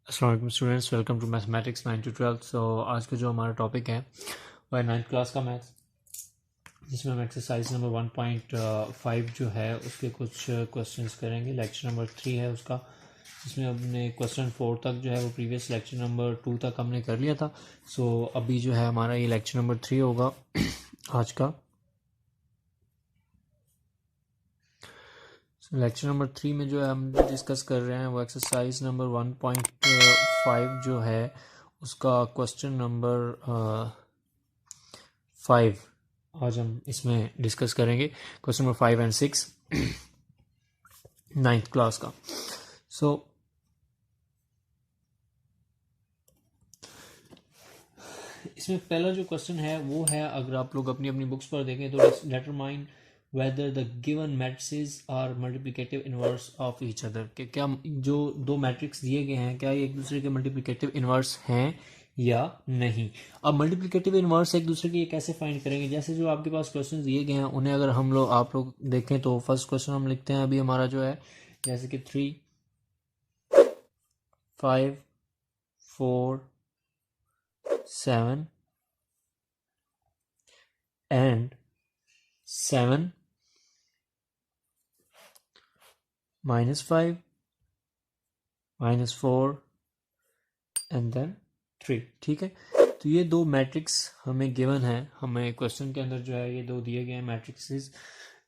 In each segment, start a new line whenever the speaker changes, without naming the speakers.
अस्सलाम वालेकुम students, welcome to mathematics 9 to 12। So आज का जो हमारा टॉपिक है वह है 9th क्लास का मैथ्स, जिसमें हम एक्सरसाइज नंबर 1.5 जो है उसके कुछ क्वेश्चंस करेंगे। लेक्चर नंबर 3 है उसका, जिसमें हमने क्वेश्चन 4 तक जो है वो प्रीवियस लेक्चर नंबर 2 तक हमने कर लिया था। सो अभी जो है हमारा ये लेक्चर नंबर 3 होगा आज का। लेक्चर नंबर 3 में जो है हम डिस्कस कर रहे हैं वो एक्सरसाइज नंबर 1.5 जो है उसका क्वेश्चन नंबर 5 आज हम इसमें डिस्कस करेंगे। Question number 5 and 6 9th class का। सो इसमें पहला जो क्वेश्चन है वो है, अगर आप लोग अपनी अपनी बुक्स पर देखें तो determine whether the given matrices are multiplicative inverse of each other, कि क्या जो दो मैट्रिक्स दिए गए हैं क्या ये एक दूसरे के मल्टीप्लिकेटिव इनवर्स हैं या नहीं। अब मल्टीप्लिकेटिव इनवर्स एक दूसरे के ये कैसे फाइंड करेंगे, जैसे जो आपके पास क्वेश्चन दिए गए हैं उन्हें अगर हम लोग आप लोग देखें तो फर्स्ट क्वेश्चन हम लिखते हैं अभी हमारा जो है, जैसे कि 3 5 4 7 and 7 -5 -4 एंड देन 3। ठीक है, तो ये दो मैट्रिक्स हमें गिवन है, हमें क्वेश्चन के अंदर जो है ये दो दिए गए हैं मैट्रिक्सेस।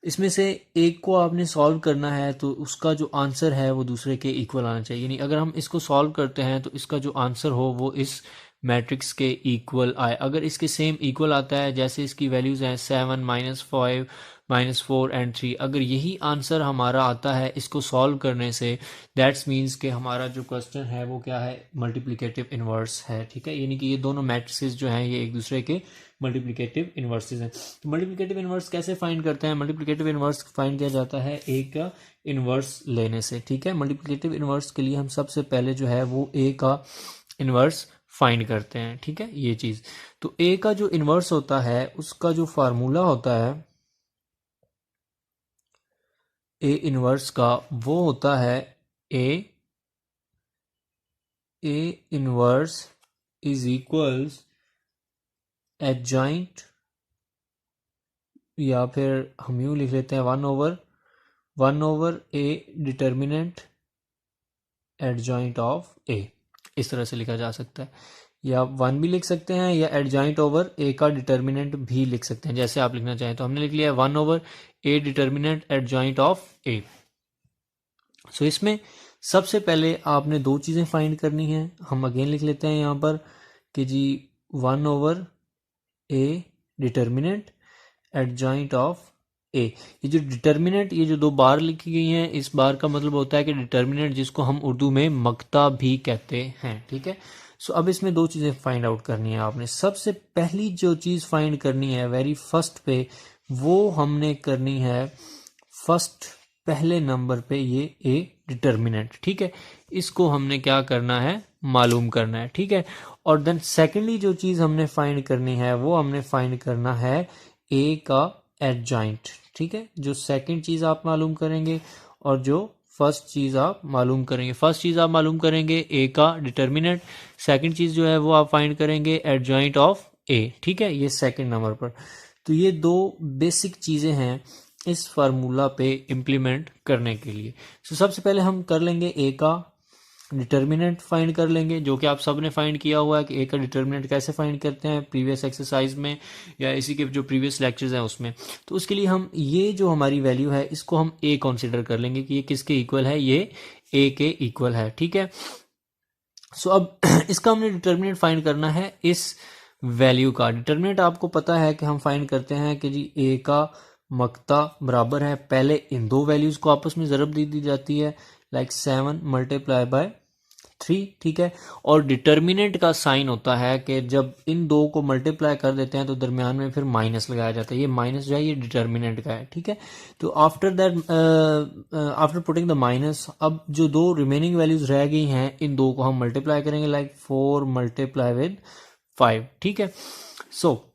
इसमें से एक को आपने सॉल्व करना है तो उसका जो आंसर है वो दूसरे के इक्वल आना चाहिए। यानी अगर हम इसको सॉल्व करते हैं तो इसका जो आंसर हो वो इस मैट्रिक्स के इक्वल आए। अगर इसके सेम इक्वल आता है, जैसे इसकी वैल्यूज हैं 7 -5 -4 एंड 3, अगर यही आंसर हमारा आता है इसको सॉल्व करने से, दैट्स मीन्स कि हमारा जो क्वेश्चन है वो क्या है, मल्टीप्लिकेटिव इनवर्स है। ठीक है, यानी कि ये दोनों मैट्रिसेस जो हैं ये एक दूसरे के मल्टीप्लिकेटिव इनवर्सेस हैं। तो मल्टीप्लिकेटिव इनवर्स कैसे फाइंड करते हैं? मल्टीप्लिकेटिव इनवर्स फाइंड किया जाता है ए का इनवर्स लेने से। ठीक है, मल्टीप्लिकेटिव इनवर्स के लिए हम सबसे पहले जो है वो ए का इनवर्स फाइंड करते हैं। ठीक है, ये चीज तो ए का जो इनवर्स होता है उसका जो फार्मूला होता है ए इनवर्स का, वो होता है ए इनवर्स इज इक्वल्स एडजॉइंट, या फिर हम यूं लिख लेते हैं 1/1 ए डिटर्मिनेंट एडजॉइंट ऑफ ए। इस तरह से लिखा जा सकता है, या 1 भी लिख सकते हैं या एडजॉइंट ओवर ए का डिटर्मिनेंट भी लिख सकते हैं, जैसे आप लिखना चाहें। तो हमने लिख लिया 1/a डिटर्मिनेंट एडजॉइंट ऑफ ए। सो इसमें सबसे पहले आपने दो चीज़ें फाइंड करनी है। हम अगेन लिख लेते हैं यहाँ पर कि जी 1/a डिटर्मिनेंट एडजॉइंट ऑफ ए। ये जो डिटर्मिनेंट, ये जो दो बार लिखी गई हैं, इस बार का मतलब होता है कि डिटर्मिनेंट, जिसको हम उर्दू में मक्ता भी कहते हैं। ठीक है, सो अब इसमें दो चीज़ें फाइंड आउट करनी है आपने। सबसे पहली जो चीज़ फाइंड करनी है वेरी फर्स्ट पे, वो हमने करनी है फर्स्ट पहले नंबर पे ये ए डिटर्मिनेंट। ठीक है, इसको हमने क्या करना है, मालूम करना है। ठीक है, और देन सेकेंडली जो चीज़ हमने फाइंड करनी है वो हमने फाइंड करना है ए का एडजॉइंट। ठीक है, जो सेकंड चीज़ आप मालूम करेंगे और जो फर्स्ट चीज़ आप मालूम करेंगे। फर्स्ट चीज़ आप मालूम करेंगे ए का डिटर्मिनेंट, सेकंड चीज़ जो है वो आप फाइंड करेंगे एडजॉइंट ऑफ ए। ठीक है, ये सेकंड नंबर पर। तो ये दो बेसिक चीज़ें हैं इस फार्मूला पे इम्प्लीमेंट करने के लिए। सो सबसे पहले हम कर लेंगे ए का डिटर्मिनेंट फाइंड कर लेंगे, जो कि आप सब ने फाइंड किया हुआ है कि ए का डिटर्मिनेंट कैसे फाइंड करते हैं प्रीवियस एक्सरसाइज में या इसी के जो प्रीवियस लेक्चर्स हैं उसमें। तो उसके लिए हम ये जो हमारी वैल्यू है इसको हम ए कंसीडर कर लेंगे कि ये किसके इक्वल है, ये ए के इक्वल है। ठीक है, सो अब इसका हमने डिटर्मिनेंट फाइंड करना है इस वैल्यू का। डिटर्मिनेंट आपको पता है कि हम फाइंड करते हैं कि जी ए का मक्ता बराबर है, पहले इन दो वैल्यूज को आपस में ज़रब दे दी जाती है, लाइक 7 × 3। ठीक है, और डिटर्मिनेंट का साइन होता है कि जब इन दो को मल्टीप्लाई कर देते हैं तो दरमियान में फिर माइनस लगाया जाता है। ये माइनस जो है ये डिटर्मिनेंट का है। ठीक है, तो after that after putting the minus, अब जो दो रिमेनिंग वैल्यूज रह गई हैं इन दो को हम मल्टीप्लाई करेंगे, लाइक 4 × 5। ठीक है, सो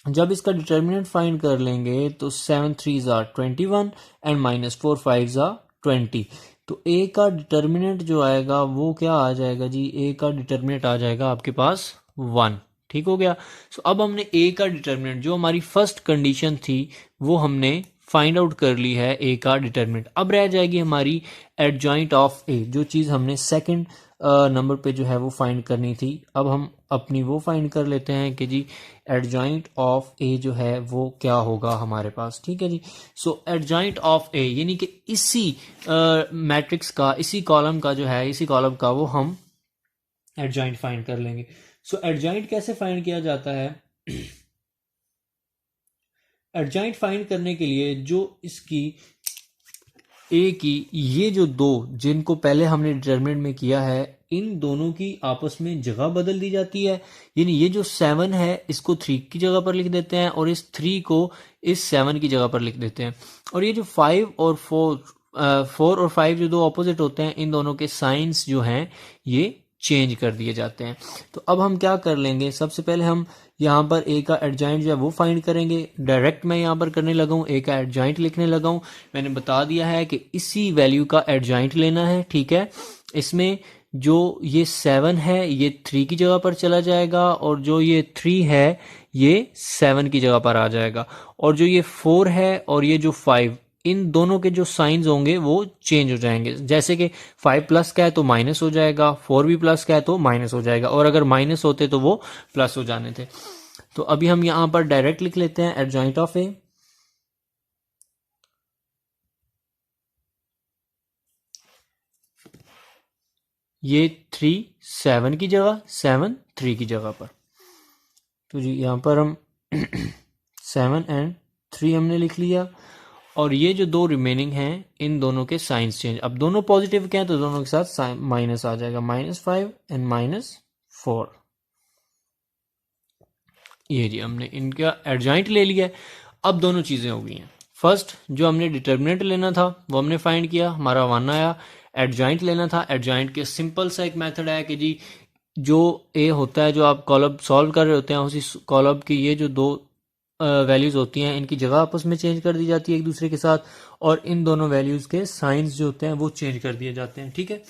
जब इसका डिटर्मिनेंट फाइंड कर लेंगे तो 7 3s are 21 and -4 5s are 20। तो ए का डिटर्मिनेंट जो आएगा वो क्या आ जाएगा जी, ए का डिटर्मिनेंट आ जाएगा आपके पास 1। ठीक हो गया। सो अब हमने ए का डिटर्मिनेंट, जो हमारी फर्स्ट कंडीशन थी, वो हमने फाइंड आउट कर ली है, ए का डिटर्मिनेंट। अब रह जाएगी हमारी एडजॉइंट ऑफ ए, जो चीज़ हमने सेकंड नंबर पे जो है वो फाइंड करनी थी। अब हम अपनी वो फाइंड कर लेते हैं कि जी एडजॉइंट ऑफ ए जो है वो क्या होगा हमारे पास। ठीक है जी। सो एडजॉइंट ऑफ ए यानी कि इसी मैट्रिक्स का, इसी कॉलम का जो है, इसी कॉलम का वो हम एडजॉइंट फाइंड कर लेंगे। सो एडजॉइंट कैसे फाइंड किया जाता है? एडजॉइंट फाइंड करने के लिए जो इसकी ए की ये जो दो, जिनको पहले हमने डिटरमिनेंट में किया है, इन दोनों की आपस में जगह बदल दी जाती है। यानी ये जो 7 है इसको 3 की जगह पर लिख देते हैं और इस 3 को इस 7 की जगह पर लिख देते हैं। और ये जो 5 और 4 और 5 जो दो ऑपोजिट होते हैं, इन दोनों के साइंस जो हैं ये चेंज कर दिए जाते हैं। तो अब हम क्या कर लेंगे, सबसे पहले हम यहाँ पर ए का एडजॉइंट जो है वो फाइंड करेंगे। डायरेक्ट मैं यहाँ पर करने लगा हूँ, ए का एडजॉइंट लिखने लगा हूँ। मैंने बता दिया है कि इसी वैल्यू का एडजॉइंट लेना है। ठीक है। इसमें जो ये 7 है ये 3 की जगह पर चला जाएगा और जो ये 3 है ये 7 की जगह पर आ जाएगा। और जो ये 4 है और ये जो 5, इन दोनों के जो साइंस होंगे वो चेंज हो जाएंगे। जैसे कि 5 प्लस का है तो माइनस हो जाएगा, 4 भी प्लस का है तो माइनस हो जाएगा, और अगर माइनस होते तो वो प्लस हो जाने थे। तो अभी हम यहां पर डायरेक्ट लिख लेते हैं एडजॉइंट ऑफ ए। ये 3 7 की जगह, 7 3 की जगह पर। तो जी यहां पर हम 7 एंड 3 हमने लिख लिया। और ये जो दो रिमेनिंग हैं इन दोनों के साइंस चेंज। अब दोनों पॉजिटिव के हैं तो दोनों के साथ माइनस आ जाएगा, -5 एंड -4। ये जी हमने इनका एडजॉइंट ले लिया है। अब दोनों चीजें हो गई हैं। फर्स्ट जो हमने डिटर्मिनेंट लेना था वो हमने फाइंड किया, हमारा 1 आया। एडजॉइंट लेना था, एडजॉइंट के सिंपल सा एक मेथड है कि जी जो ए होता है, जो आप कॉलम सॉल्व कर रहे होते हैं, उसी कॉलम की ये जो दो वैल्यूज होती हैं इनकी जगह आपस में चेंज कर दी जाती है एक दूसरे के साथ, और इन दोनों वैल्यूज के साइंस जो होते हैं वो चेंज कर दिए जाते हैं। ठीक है।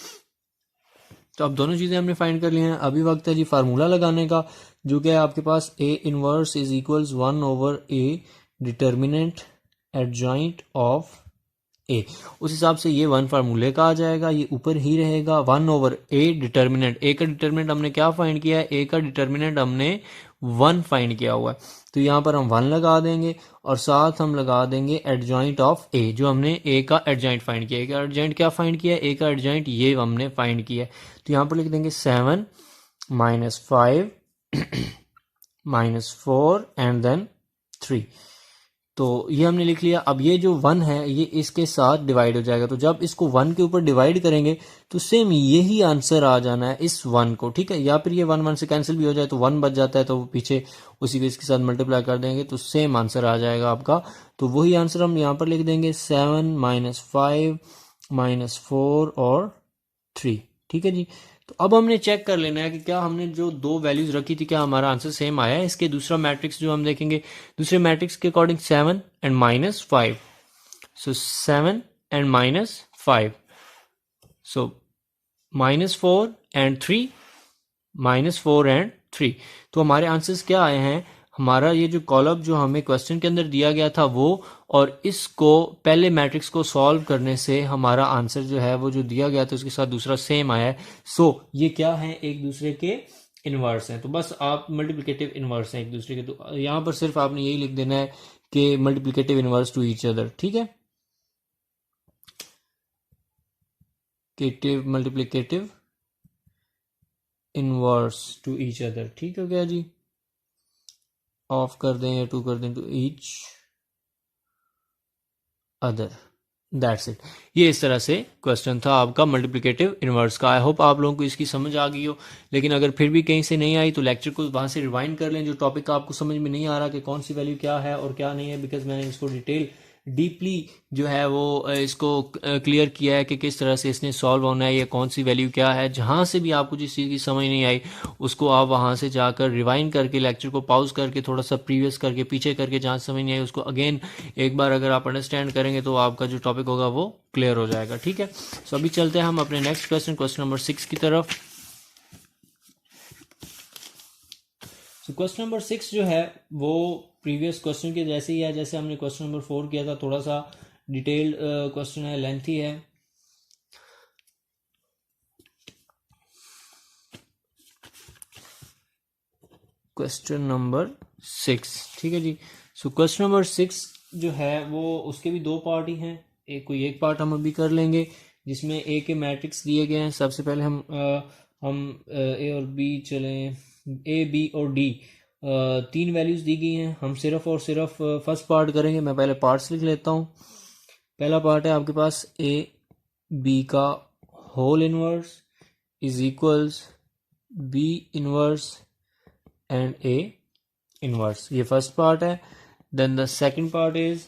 तो अब दोनों चीजें हमने फाइंड कर ली हैं। अभी वक्त है जी फार्मूला लगाने का, जो कि है आपके पास A inverse is equals 1/a determinant adjoint of A. उस हिसाब से ये 1 फार्मूले का आ जाएगा, ये ऊपर ही रहेगा। 1/a डिटर्मिनेंट, ए का डिटर्मिनेंट हमने क्या फाइंड किया है, ए का डिटर्मिनेंट हमने 1 फाइंड किया हुआ है। तो यहाँ पर हम 1 लगा देंगे और साथ हम लगा देंगे एडजॉइंट ऑफ ए, जो हमने ए का एडजॉइंट फाइंड किया। ए का एडजॉइंट क्या फाइंड किया है, ए का एडजॉइंट ये हमने फाइंड किया है। तो यहाँ पर लिख देंगे 7 -5 -4 एंड देन 3। तो ये हमने लिख लिया। अब ये जो 1 है ये इसके साथ डिवाइड हो जाएगा, तो जब इसको 1 के ऊपर डिवाइड करेंगे तो सेम यही आंसर आ जाना है इस 1 को। ठीक है। या फिर ये 1 1 से कैंसिल भी हो जाए तो 1 बच जाता है, तो वो पीछे उसी को इसके साथ मल्टीप्लाई कर देंगे तो सेम आंसर आ जाएगा आपका। तो वही आंसर हम यहाँ पर लिख देंगे 7 -5 -4 और 3। ठीक है जी। तो अब हमने चेक कर लेना है कि क्या हमने जो दो वैल्यूज रखी थी क्या हमारा आंसर सेम आया है। इसके दूसरा मैट्रिक्स जो हम देखेंगे, दूसरे मैट्रिक्स के according 7 and -5। So 7 and -5, so -4 and 3, -4 and 3। तो हमारे आंसर्स क्या आए हैं, हमारा ये जो कॉलम जो हमें क्वेश्चन के अंदर दिया गया था वो, और इसको पहले मैट्रिक्स को सॉल्व करने से हमारा आंसर जो है वो जो दिया गया था उसके साथ दूसरा सेम आया है। सो ये क्या है, एक दूसरे के इनवर्स हैं। तो बस आप मल्टीप्लिकेटिव इनवर्स हैं एक दूसरे के। तो यहाँ पर सिर्फ आपने यही लिख देना है कि multiplicative inverse two each other. ठीक है। Multiplicative inverse two each other. ठीक हो गया जी। ऑफ कर दें या टू कर दें, to each other, that's it. ये इस तरह से क्वेश्चन था आपका मल्टीप्लिकेटिव इनवर्स का। आई होप आप लोगों को इसकी समझ आ गई हो। लेकिन अगर फिर भी कहीं से नहीं आई तो लेक्चर को वहां से रिवाइंड कर लें, जो टॉपिक का आपको समझ में नहीं आ रहा कि कौन सी वैल्यू क्या है और क्या नहीं है, बिकॉज मैंने इसको डिटेल डीपली जो है वो इसको क्लियर किया है कि किस तरह से इसने सॉल्व होना है, ये कौन सी वैल्यू क्या है। जहाँ से भी आपको जिस चीज़ की समझ नहीं आई उसको आप वहाँ से जाकर रिवाइंड करके लेक्चर को पॉज करके थोड़ा सा प्रीवियस करके पीछे करके जहाँ समझ नहीं आई उसको अगेन एक बार अगर आप अंडरस्टैंड करेंगे तो आपका जो टॉपिक होगा वो क्लियर हो जाएगा। ठीक है, सो अभी चलते हैं हम अपने नेक्स्ट क्वेश्चन, क्वेश्चन नंबर 6 की तरफ। क्वेश्चन नंबर 6 जो है वो प्रीवियस क्वेश्चन के जैसे ही है जैसे हमने क्वेश्चन नंबर 4 किया था, थोड़ा सा डिटेल्ड क्वेश्चन है, लेंथी है। क्वेश्चन नंबर 6, ठीक है जी। सो क्वेश्चन नंबर 6 जो है वो उसके भी दो पार्ट ही हैं, कोई एक पार्ट हम अभी कर लेंगे जिसमें ए के मैट्रिक्स दिए गए हैं। सबसे पहले हम ए और बी चलें, ए बी और डी तीन वैल्यूज दी गई हैं। हम सिर्फ और सिर्फ फर्स्ट पार्ट करेंगे। मैं पहले पार्ट्स लिख लेता हूँ। पहला पार्ट है आपके पास ए बी का whole inverse is equals B inverse and A inverse, ये फर्स्ट पार्ट है। Then the second part is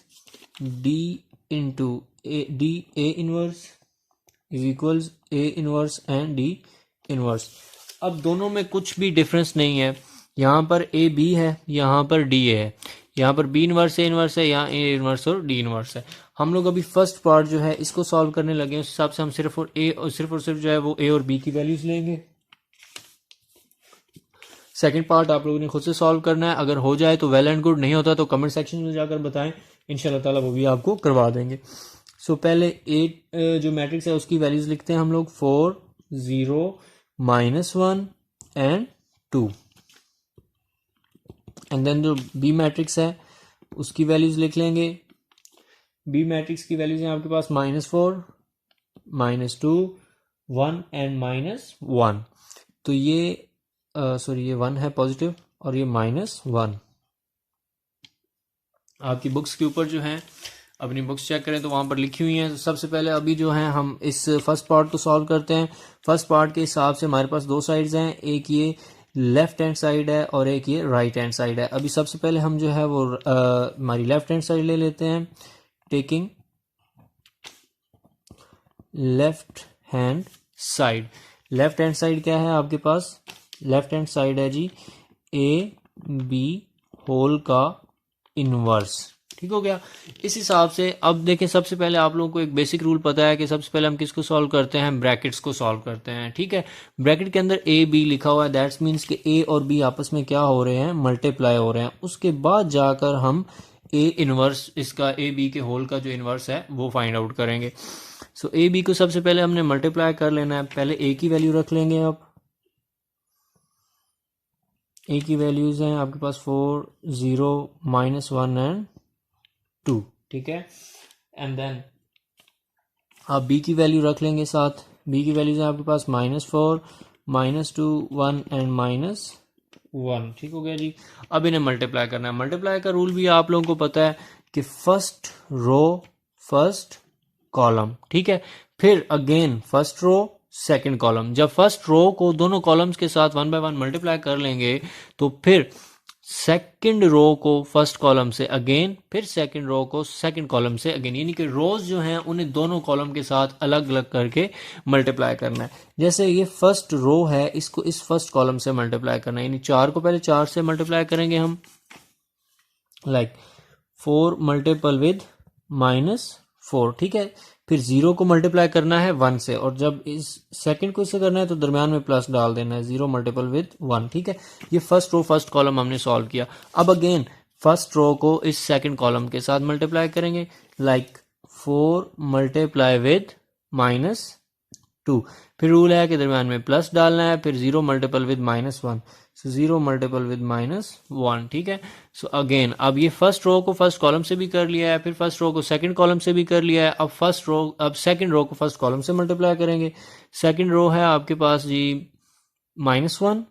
D into D A inverse is equals A inverse and D inverse. अब दोनों में कुछ भी डिफरेंस नहीं है, यहाँ पर ए बी है, यहाँ पर डी ए है, यहाँ पर बी इनवर्स ए इनवर्स है, यहाँ ए इनवर्स और डी इनवर्स है। हम लोग अभी फर्स्ट पार्ट जो है इसको सॉल्व करने लगे हैं। उस हिसाब से हम सिर्फ और सिर्फ जो है वो ए और बी की वैल्यूज लेंगे। सेकंड पार्ट आप लोगों ने खुद से सॉल्व करना है। अगर हो जाए तो वेल एंड गुड, नहीं होता तो कमेंट सेक्शन में जाकर बताएं, इंशाल्लाह ताला वो भी आपको करवा देंगे। सो पहले ए जो मैट्रिक्स है उसकी वैल्यूज लिखते हैं हम लोग 4 0 -1 एंड 2। एंड देन जो बी मैट्रिक्स है उसकी वैल्यूज लिख लेंगे। बी मैट्रिक्स की वैल्यूज हैं आपके पास -4 -2 1 एंड -1। तो ये सॉरी ये 1 है पॉजिटिव और ये -1। आपकी बुक्स के ऊपर जो है, अपनी बुक्स चेक करें तो वहां पर लिखी हुई हैं। तो सबसे पहले अभी जो है हम इस फर्स्ट पार्ट को सॉल्व करते हैं। फर्स्ट पार्ट के हिसाब से हमारे पास दो साइड्स हैं, एक ये लेफ्ट हैंड साइड है और एक ये राइट हैंड साइड है। अभी सबसे पहले हम जो है वो हमारी लेफ्ट हैंड साइड ले लेते हैं। Taking left hand side, left hand side क्या है आपके पास? लेफ्ट हैंड साइड है जी ए बी होल का इनवर्स। ठीक हो गया। इस हिसाब से अब देखें, सबसे पहले आप लोगों को एक बेसिक रूल पता है कि सबसे पहले हम किसको सॉल्व करते हैं? ब्रैकेट्स को सॉल्व करते हैं। ठीक है, ब्रैकेट के अंदर ए बी लिखा हुआ है, दैट्स मीन्स कि ए और बी आपस में क्या हो रहे हैं? मल्टीप्लाई हो रहे हैं। उसके बाद जाकर हम ए इनवर्स, इसका ए बी के होल का जो इनवर्स है वो फाइंड आउट करेंगे। सो ए बी को सबसे पहले हमने मल्टीप्लाई कर लेना है। पहले ए की वैल्यू रख लेंगे। आप ए की वैल्यूज हैं आपके पास 4 0 -1 एंड 2। ठीक है, एंड देन आप बी की वैल्यू रख लेंगे साथ। बी की वैल्यूज हैं आपके पास -4 -2 1 एंड -1। ठीक हो गया जी। अब इन्हें मल्टीप्लाई करना है। मल्टीप्लाई का रूल भी आप लोगों को पता है कि फर्स्ट रो फर्स्ट कॉलम। ठीक है, फिर again first row second column. जब फर्स्ट रो को दोनों कॉलम्स के साथ 1 बाय 1 मल्टीप्लाई कर लेंगे तो फिर सेकंड रो को फर्स्ट कॉलम से अगेन, फिर सेकंड रो को सेकंड कॉलम से अगेन, यानी कि रोज जो हैं उन्हें दोनों कॉलम के साथ अलग अलग करके मल्टीप्लाई करना है। जैसे ये फर्स्ट रो है, इसको इस फर्स्ट कॉलम से मल्टीप्लाई करना है, यानी 4 को पहले 4 से मल्टीप्लाई करेंगे हम, लाइक 4 मल्टीपल विद -4। ठीक है, फिर 0 को मल्टीप्लाई करना है 1 से, और जब इस सेकंड को इससे करना है तो दरमियान में प्लस डाल देना है, 0 मल्टीपल विद 1। ठीक है, ये फर्स्ट रो फर्स्ट कॉलम हमने सॉल्व किया। अब अगेन फर्स्ट रो को इस सेकंड कॉलम के साथ मल्टीप्लाई करेंगे, लाइक 4 मल्टीप्लाई विद -2। फिर रूल है कि दरमियान में प्लस डालना है, फिर 0 multiple with -1, so 0 multiple with -1। ठीक है, सो अगेन अब ये फर्स्ट रो को फर्स्ट कॉलम से भी कर लिया है, फिर फर्स्ट रो को सेकंड कॉलम से भी कर लिया है। अब सेकंड रो को फर्स्ट कॉलम से मल्टीप्लाई करेंगे। सेकंड रो है आपके पास जी -1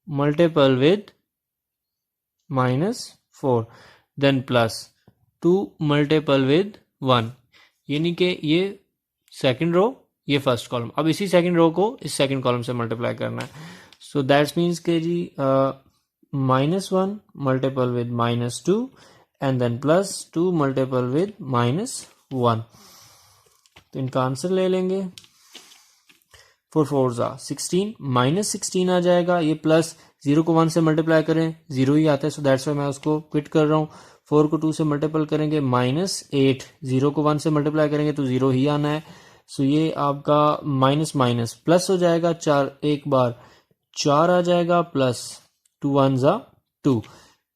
multiple with -4, then plus 2 multiple with 1, यानी कि ये सेकंड रो ये फर्स्ट कॉलम। अब इसी सेकंड रो को इस सेकंड कॉलम से मल्टीप्लाई करना है। सो दैट्स मीन्स के जी -1 multiple with -2 and then +2 multiple with -1। तो इनका आंसर ले लेंगे। 4 4 16, -16 आ जाएगा। ये प्लस 0 को 1 से मल्टीप्लाई करें 0 ही आता है, सो दैट्स वाई मैं उसको क्विट कर रहा हूँ। 4 को 2 से मल्टीपल करेंगे -8, 0 को 1 से मल्टीप्लाई करेंगे तो 0 ही आना है। सो ये आपका माइनस माइनस प्लस हो जाएगा, 4 एक बार 4 आ जाएगा, प्लस 2 1 2,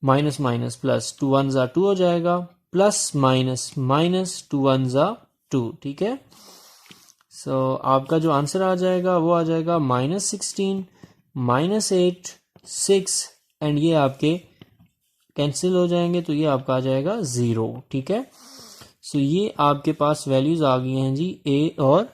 माइनस माइनस प्लस 2 1 2 हो जाएगा, प्लस माइनस माइनस 2 1 2। ठीक है, सो आपका जो आंसर आ जाएगा वो आ जाएगा -16, -8, 6 एंड ये आपके कैंसिल हो जाएंगे, तो ये आपका आ जाएगा 0। ठीक है, सो ये आपके पास वैल्यूज आ गई हैं जी ए और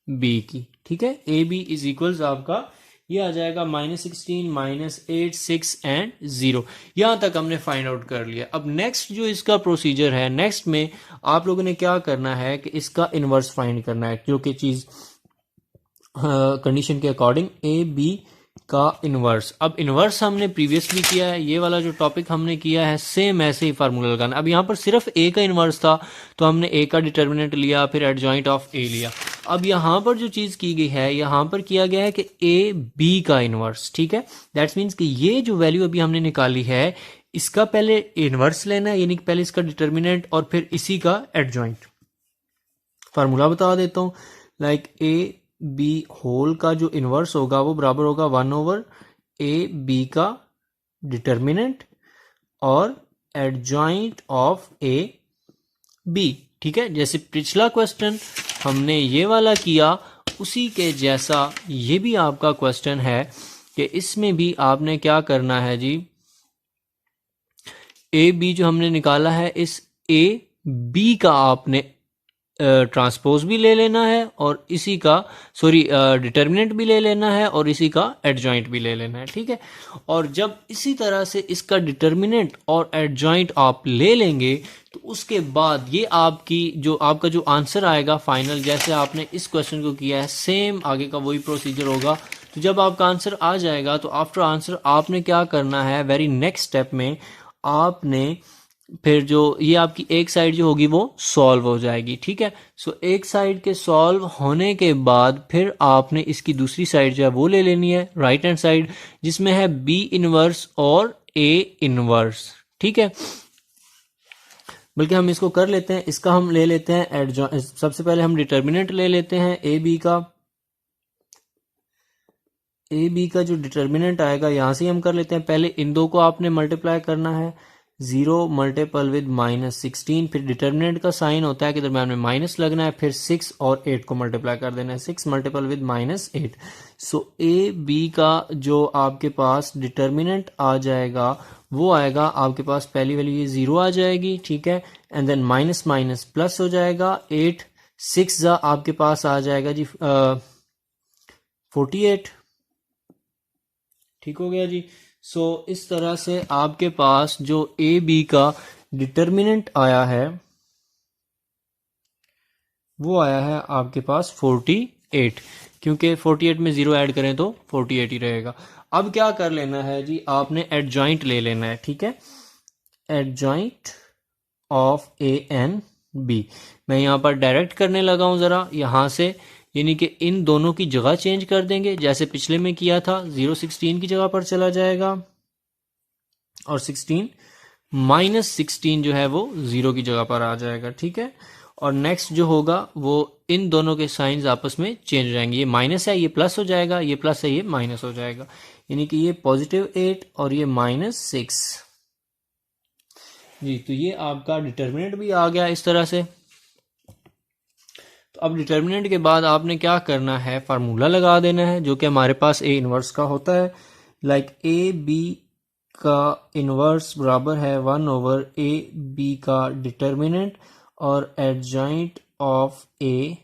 बी की। ठीक है, ए बी इज इक्वल्स आपका ये आ जाएगा -16, -8, 6 एंड 0। यहां तक हमने फाइंड आउट कर लिया। अब नेक्स्ट जो इसका प्रोसीजर है, नेक्स्ट में आप लोगों ने क्या करना है कि इसका इनवर्स फाइंड करना है, जो कि चीज कंडीशन के अकॉर्डिंग ए बी का इनवर्स। अब इनवर्स हमने प्रीवियसली किया है, ये वाला जो टॉपिक हमने किया है सेम ऐसे ही फार्मूला लगाना। अब यहाँ पर सिर्फ ए का इनवर्स था तो हमने ए का डिटर्मिनेंट लिया, फिर एडजॉइंट ऑफ ए लिया। अब यहाँ पर जो चीज की गई है, यहाँ पर किया गया है कि ए बी का इनवर्स। ठीक है, दैट्स मीन्स कि ये जो वैल्यू अभी हमने निकाली है इसका पहले इनवर्स लेना है, यानी कि पहले इसका डिटर्मिनेंट और फिर इसी का एडजॉइंट। फार्मूला बता देता हूँ, लाइक ए बी होल का जो इनवर्स होगा वो बराबर होगा 1/a b का डिटर्मिनेंट और एडजॉइंट ऑफ ए बी। ठीक है, जैसे पिछला क्वेश्चन हमने ये वाला किया उसी के जैसा ये भी आपका क्वेश्चन है कि इसमें भी आपने क्या करना है जी, ए बी जो हमने निकाला है इस ए बी का आपने ट्रांसपोज भी ले लेना है और इसी का डिटर्मिनेंट भी ले लेना है और इसी का एडजॉइंट भी ले लेना है। ठीक है, और जब इसी तरह से इसका डिटर्मिनेंट और एडजॉइंट आप ले लेंगे तो उसके बाद ये आपका जो आंसर आएगा फाइनल, जैसे आपने इस क्वेश्चन को किया है सेम आगे का वही प्रोसीजर होगा। तो जब आपका आंसर आ जाएगा तो आफ्टर आंसर आपने क्या करना है, वेरी नेक्स्ट स्टेप में आपने फिर जो ये आपकी एक साइड जो होगी वो सॉल्व हो जाएगी। ठीक है, सो एक साइड के सॉल्व होने के बाद फिर आपने इसकी दूसरी साइड जो है वो ले लेनी है, राइट हैंड साइड, जिसमें है बी इनवर्स और ए इनवर्स। ठीक है, बल्कि हम इसको कर लेते हैं, इसका हम ले लेते हैं एडजॉइंट। सबसे पहले हम डिटर्मिनेंट ले लेते हैं ए बी का। ए बी का जो डिटर्मिनेंट आएगा यहां से हम कर लेते हैं, पहले इन दो को आपने मल्टीप्लाई करना है, 0 मल्टीपल विद -16, फिर डिटर्मिनेंट का साइन होता है कि दरम्यान में माइनस लगना है, फिर 6 और 8 को मल्टीप्लाई कर देना है, 6 multiple with -8। So A B का जो आपके पास डिटर्मिनेंट आ जाएगा वो आएगा आपके पास, पहली वाली ये 0 आ जाएगी। ठीक है, and then minus minus plus हो जाएगा, 8 6 आपके पास आ जाएगा जी 48। ठीक हो गया जी। सो इस तरह से आपके पास जो ए बी का डिटर्मिनेंट आया है वो आया है आपके पास 48, क्योंकि 48 में 0 ऐड करें तो 48 ही रहेगा। अब क्या कर लेना है जी, आपने एडजॉइंट ले लेना है। ठीक है, adjoint of A and B. मैं यहां पर डायरेक्ट करने लगा हूं जरा यहां से, यानी कि इन दोनों की जगह चेंज कर देंगे, जैसे पिछले में किया था। 0 16 की जगह पर चला जाएगा और 16 -16 जो है वो 0 की जगह पर आ जाएगा। ठीक है, और नेक्स्ट जो होगा वो इन दोनों के साइंस आपस में चेंज हो जाएंगे, ये माइनस है ये प्लस हो जाएगा, ये प्लस है ये माइनस हो जाएगा, यानी कि ये +8 और ये -6 जी। तो ये आपका डिटर्मिनेंट भी आ गया इस तरह से। तो अब डिटर्मिनेंट के बाद आपने क्या करना है, फार्मूला लगा देना है जो कि हमारे पास ए इनवर्स का होता है, लाइक ए बी का इनवर्स बराबर है 1/a b का डिटर्मिनेंट और एडजॉइंट ऑफ ए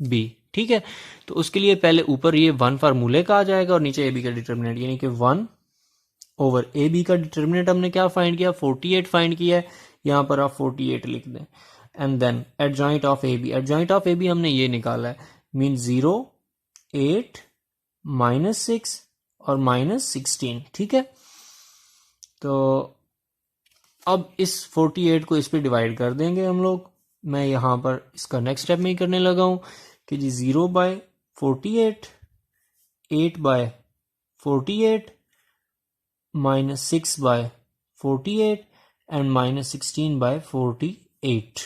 बी। ठीक है, तो उसके लिए पहले ऊपर ये 1 फार्मूले का आ जाएगा और नीचे ए बी का डिटर्मिनेंट, यानी कि 1/a b का डिटर्मिनेंट हमने क्या फाइंड किया, 48 फाइंड किया है, यहां पर आप 48 लिख दें। And then adjoint of A B, adjoint of A B हमने ये निकाला है, मीन 0 8 -6 और -16। ठीक है, तो अब इस 48 को इस पे डिवाइड कर देंगे हम लोग। मैं यहाँ पर इसका नेक्स्ट स्टेप में ही करने लगा हूँ कि जी 0/48, 8/48, -6/48 एंड -16/48।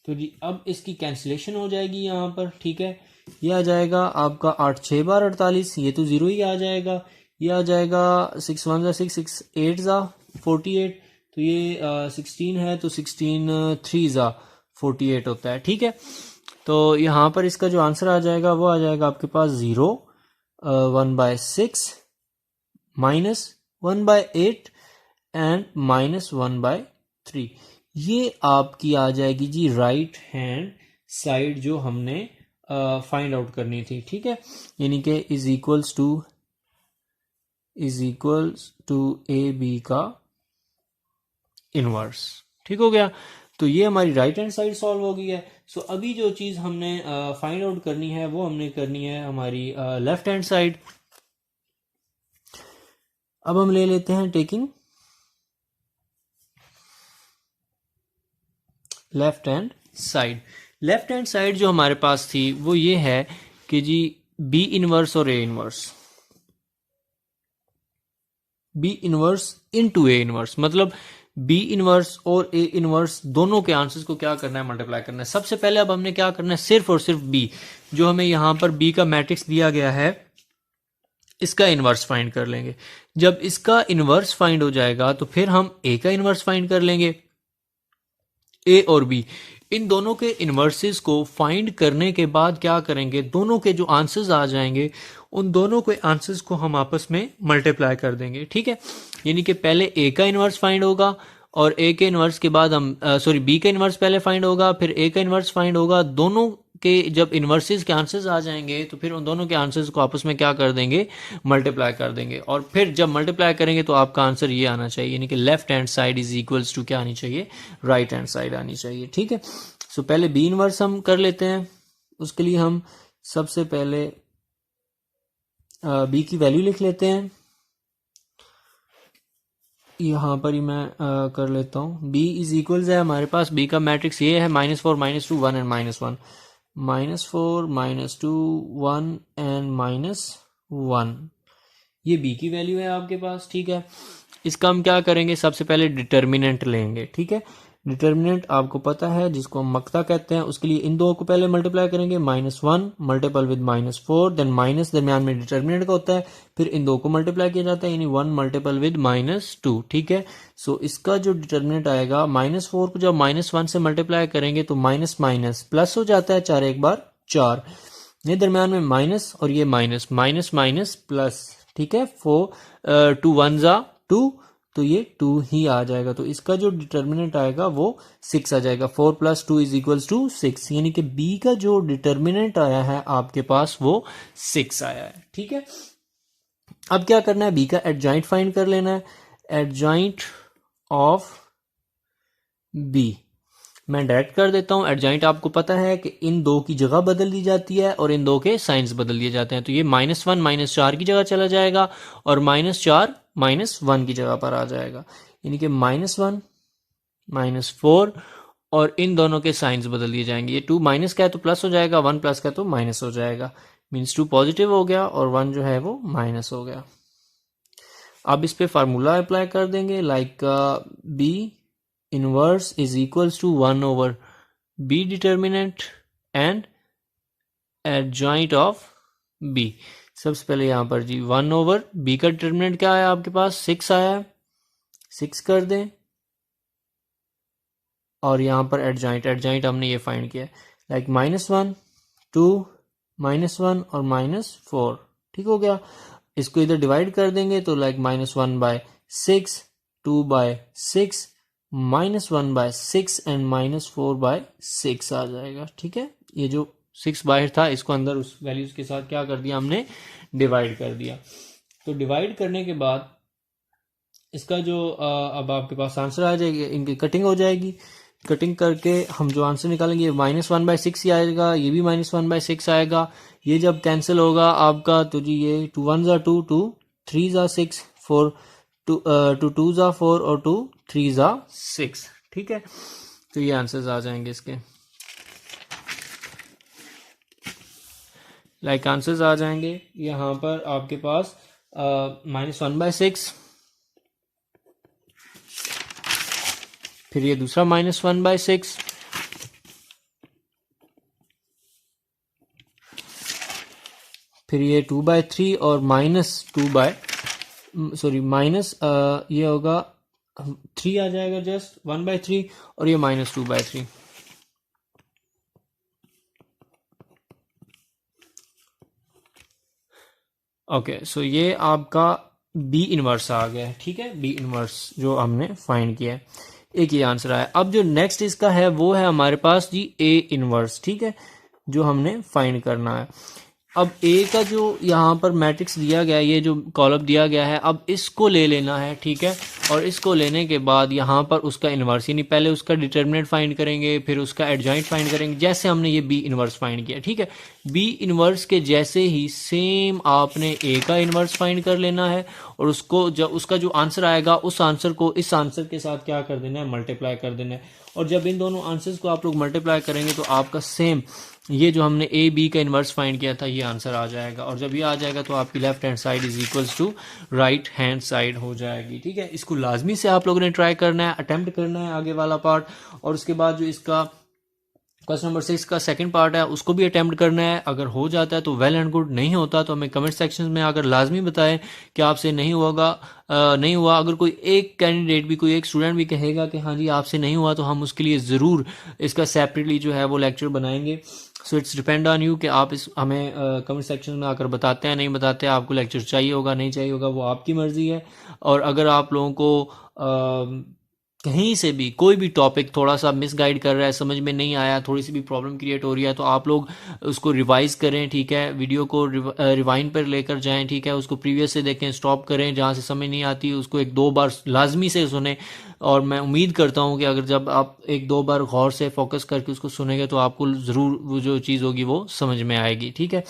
तो जी अब इसकी कैंसिलेशन हो जाएगी यहाँ पर, ठीक है। ये आ जाएगा आपका 8 6 बार 48, ये तो जीरो ही आ जाएगा। ये आ जाएगा 6 1 ज़ा 6, 6 8 ज़ा 48, तो ये 16 है, तो 16 3 ज़ा 48 होता है, ठीक है। तो यहाँ पर इसका जो आंसर आ जाएगा वो आ जाएगा आपके पास 0, 1/6, -1/8 एंड -1/3। ये आपकी आ जाएगी जी राइट हैंड साइड जो हमने फाइंड आउट करनी थी, ठीक है। यानी कि is equals to A B का इनवर्स, ठीक हो गया। तो ये हमारी राइट हैंड साइड सॉल्व हो गई है। सो अभी जो चीज हमने फाइंड आउट करनी है वो हमने करनी है हमारी लेफ्ट हैंड साइड। अब हम ले लेते हैं taking left hand side. Left hand side जो हमारे पास थी वो ये है कि जी बी इनवर्स और A inverse, B inverse into A inverse, मतलब बी इनवर्स और ए इनवर्स दोनों के आंसर्स को क्या करना है, मल्टीप्लाई करना है। सबसे पहले अब हमने क्या करना है, सिर्फ और सिर्फ बी, जो हमें यहां पर बी का मैट्रिक्स दिया गया है, इसका इनवर्स फाइंड कर लेंगे। जब इसका इनवर्स फाइंड हो जाएगा तो फिर हम ए का इनवर्स फाइंड कर लेंगे। ए और बी इन दोनों के इनवर्सेस को फाइंड करने के बाद क्या करेंगे, दोनों के जो आंसर्स आ जाएंगे उन दोनों के आंसर्स को हम आपस में मल्टीप्लाई कर देंगे, ठीक है। यानी कि पहले ए का इनवर्स फाइंड होगा और ए के इनवर्स के बाद हम बी का इनवर्स पहले फाइंड होगा, फिर ए का इनवर्स फाइंड होगा। दोनों के जब इनवर्सेस के आंसर्स आ जाएंगे तो फिर उन दोनों के आंसर्स को आपस में क्या कर देंगे, मल्टीप्लाई कर देंगे। और फिर जब मल्टीप्लाई करेंगे तो आपका आंसर ये आना चाहिए, यानी कि left hand side is equals to क्या आनी चाहिए, राइट हैंड साइड आनी चाहिए, ठीक है। सो पहले बी इनवर्स हम कर लेते हैं। उसके लिए हम सबसे पहले बी की वैल्यू लिख लेते हैं। यहाँ पर ही मैं कर लेता हूँ। बी इज इक्वल्स है हमारे पास, बी का मैट्रिक्स ये है -4 -2 1 एंड -1, -4 -2 1 एंड -1। ये बी की वैल्यू है आपके पास, ठीक है। इसका हम क्या करेंगे, सबसे पहले डिटर्मिनेंट लेंगे, ठीक है। डिटर्मिनेंट आपको पता है जिसको हम मक्ता कहते हैं, उसके लिए इन दो को पहले मल्टीप्लाई करेंगे, -1 मल्टीपल विद -4, देन माइनस दरमियान में डिटर्मिनेंट का होता है, फिर इन दो को मल्टीप्लाई किया जाता है, यानी 1 मल्टीपल विद -2, ठीक है। सो इसका जो डिटर्मिनेंट आएगा, -4 को जब -1 से मल्टीप्लाई करेंगे तो माइनस माइनस प्लस हो जाता है, 4 एक बार 4, ये दरमियान में माइनस और ये माइनस, माइनस माइनस प्लस, ठीक है। 4 2 1 ज़ा 2, तो ये 2 ही आ जाएगा। तो इसका जो डिटर्मिनेंट आएगा वो 6 आ जाएगा। 4 + 2 = 6, यानी कि बी का जो डिटर्मिनेंट आया है आपके पास वो 6 आया है, ठीक है। अब क्या करना है, बी का एडजॉइंट फाइंड कर लेना है। एडजॉइंट ऑफ बी मैं डायरेक्ट कर देता हूं। एडजॉइंट आपको पता है कि इन दो की जगह बदल दी जाती है और इन दो के साइंस बदल दिए जाते हैं। तो ये -1 -4 की जगह चला जाएगा और -4 -1 की जगह पर आ जाएगा, यानी कि -1 -4 और इन दोनों के साइंस बदल दिए जाएंगे। ये 2 माइनस का है तो प्लस हो जाएगा, 1 प्लस का तो माइनस हो जाएगा, मीन्स 2 पॉजिटिव हो गया और 1 जो है वो माइनस हो गया। अब इस पे फार्मूला अप्लाई कर देंगे, like B inverse is equals to 1 over b determinant and adjoint of b। सबसे पहले यहां पर जी 1 over b का डिटर्मिनेंट क्या आया आपके पास, 6 आया है, 6 कर दें और यहां पर एडजॉइंट हमने ये फाइंड किया, लाइक -1 2 -1 और -4, ठीक हो गया। इसको इधर डिवाइड कर देंगे तो लाइक -1/6 2/6 -1/6 एंड -4/6 आ जाएगा, ठीक है। ये जो 6 बाहर था इसको अंदर उस वैल्यूज के साथ क्या कर दिया हमने, डिवाइड कर दिया। तो डिवाइड करने के बाद इसका जो अब आपके पास आंसर आ जाएगा, इनकी कटिंग हो जाएगी। कटिंग करके हम जो आंसर निकालेंगे -1/6 ही आएगा, ये भी -1/6 आएगा। ये जब कैंसिल होगा आपका तो जी ये 2 1 ज़ा 2 2 3 ज़ा 6 4 टू टू ज़ा 4 और टू थ्री ज़ा 6। ठीक है, तो ये आंसर्स आ जाएंगे इसके। लाइक आंसर्स आ जाएंगे यहाँ पर आपके पास -1/6, फिर ये दूसरा -1/6, फिर ये 2/3 और माइनस ये होगा 3 आ जाएगा, जस्ट 1/3, और ये -2/3। ओके, सो ये आपका बी इनवर्स आ गया है। ठीक है, बी इनवर्स जो हमने फाइंड किया है, एक ये आंसर आया। अब जो नेक्स्ट इसका है वो है हमारे पास जी ए इनवर्स। ठीक है, जो हमने फाइंड करना है। अब ए का जो यहाँ पर मैट्रिक्स दिया गया है, ये जो कॉलम दिया गया है, अब इसको ले लेना है। ठीक है, और इसको लेने के बाद यहाँ पर उसका इन्वर्स, यानी पहले उसका डिटर्मिनेंट फाइंड करेंगे, फिर उसका एडजॉइंट फाइंड करेंगे, जैसे हमने ये बी इन्वर्स फाइंड किया। ठीक है, बी इन्वर्स के जैसे ही सेम आपने ए का इन्वर्स फाइंड कर लेना है, और उसको जब उसका जो आंसर आएगा उस आंसर को इस आंसर के साथ क्या कर देना है, मल्टीप्लाई कर देना है। और जब इन दोनों आंसर्स को आप लोग मल्टीप्लाई करेंगे तो आपका सेम ये जो हमने ए बी का इन्वर्स फाइंड किया था ये आंसर आ जाएगा। और जब ये आ जाएगा तो आपकी left hand side is equals to right hand side हो जाएगी। ठीक है, इसको लाजमी से आप लोगों ने ट्राई करना है, अटेम्प्ट करना है आगे वाला पार्ट। और उसके बाद जो इसका क्वेश्चन नंबर 6 का सेकंड पार्ट है उसको भी अटेम्प्ट करना है। अगर हो जाता है तो वेल एंड गुड, नहीं होता तो हमें कमेंट सेक्शन में आकर लाजमी बताएं कि आपसे नहीं नहीं हुआ। अगर कोई एक कैंडिडेट भी, कोई एक स्टूडेंट भी कहेगा कि हाँ जी आपसे नहीं हुआ, तो हम उसके लिए ज़रूर इसका सेपरेटली जो है वो लेक्चर बनाएंगे। So it's depend on you कि आप इस हमें कमेंट सेक्शन में आकर बताते हैं नहीं बताते हैं, आपको लेक्चर चाहिए होगा नहीं चाहिए होगा वो आपकी मर्ज़ी है। और अगर आप लोगों को कहीं से भी कोई भी टॉपिक थोड़ा सा मिसगाइड कर रहा है, समझ में नहीं आया, थोड़ी सी भी प्रॉब्लम क्रिएट हो रही है, तो आप लोग उसको रिवाइज करें। ठीक है, वीडियो को रिवाइंड पर लेकर जाएं। ठीक है, उसको प्रीवियस से देखें, स्टॉप करें, जहाँ से समझ नहीं आती उसको 1-2 बार लाजमी से सुने। और मैं उम्मीद करता हूँ कि अगर जब आप 1-2 बार गौर से फोकस करके उसको सुनेंगे तो आपको ज़रूर वो जो चीज़ होगी वो समझ में आएगी। ठीक है,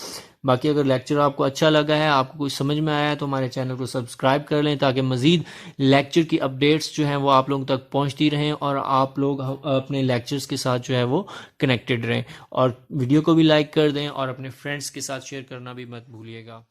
बाकी अगर लेक्चर आपको अच्छा लगा है, आपको कुछ समझ में आया है, तो हमारे चैनल को सब्सक्राइब कर लें ताकि मज़ीद लेक्चर की अपडेट्स जो हैं वो आप लोगों तक पहुंचती रहें और आप लोग अपने लेक्चर्स के साथ जो है वो कनेक्टेड रहें। और वीडियो को भी लाइक कर दें और अपने फ्रेंड्स के साथ शेयर करना भी मत भूलिएगा।